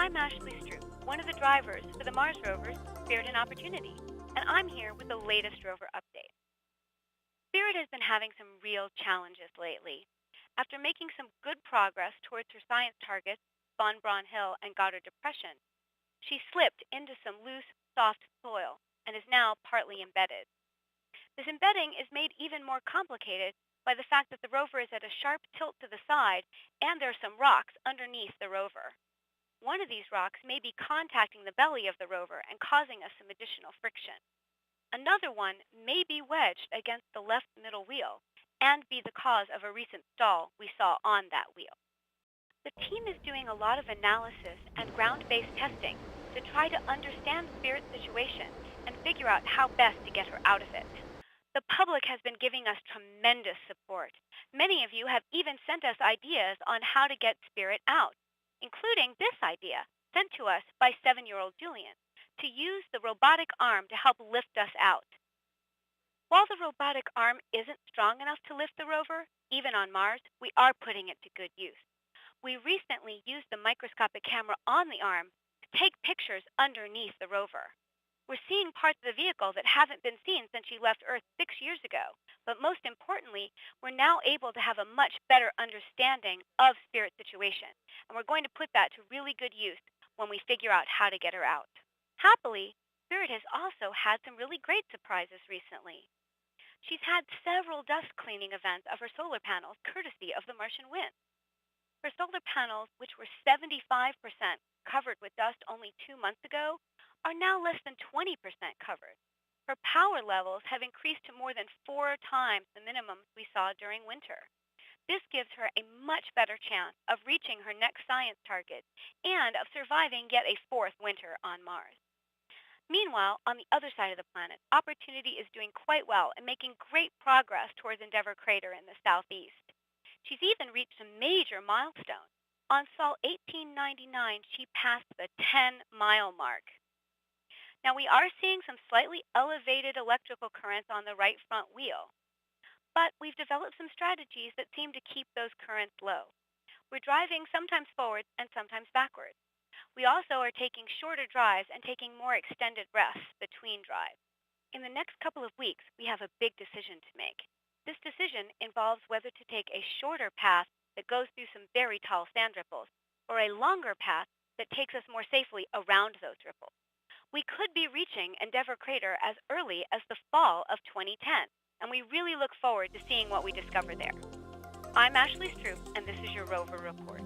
I'm Ashley Stroop, one of the drivers for the Mars rovers Spirit and Opportunity, and I'm here with the latest rover update. Spirit has been having some real challenges lately. After making some good progress towards her science targets, Von Braun Hill and Goddard Depression, she slipped into some loose, soft soil and is now partly embedded. This embedding is made even more complicated by the fact that the rover is at a sharp tilt to the side and there are some rocks underneath the rover. One of these rocks may be contacting the belly of the rover and causing us some additional friction. Another one may be wedged against the left middle wheel and be the cause of a recent stall we saw on that wheel. The team is doing a lot of analysis and ground-based testing to try to understand Spirit's situation and figure out how best to get her out of it. The public has been giving us tremendous support. Many of you have even sent us ideas on how to get Spirit out, including this idea sent to us by 7-year-old Julian, to use the robotic arm to help lift us out. While the robotic arm isn't strong enough to lift the rover, even on Mars, we are putting it to good use. We recently used the microscopic camera on the arm to take pictures underneath the rover. We're seeing parts of the vehicle that haven't been seen since she left Earth 6 years ago. But most importantly, we're now able to have a much better understanding of Spirit's situation. And we're going to put that to really good use when we figure out how to get her out. Happily, Spirit has also had some really great surprises recently. She's had several dust cleaning events of her solar panels courtesy of the Martian wind. Her solar panels, which were 75% covered with dust only 2 months ago, are now less than 20% covered. Her power levels have increased to more than 4 times the minimums we saw during winter. This gives her a much better chance of reaching her next science target and of surviving yet a 4th winter on Mars. Meanwhile, on the other side of the planet, Opportunity is doing quite well and making great progress towards Endeavour Crater in the southeast. She's even reached some major milestones. On Sol 1899, she passed the 10-mile mark. Now, we are seeing some slightly elevated electrical currents on the right front wheel, but we've developed some strategies that seem to keep those currents low. We're driving sometimes forward and sometimes backwards. We also are taking shorter drives and taking more extended rests between drives. In the next couple of weeks, we have a big decision to make. This decision involves whether to take a shorter path that goes through some very tall sand ripples or a longer path that takes us more safely around those ripples. We could be reaching Endeavour Crater as early as the fall of 2010, and we really look forward to seeing what we discover there. I'm Ashley Stroop, and this is your Rover Report.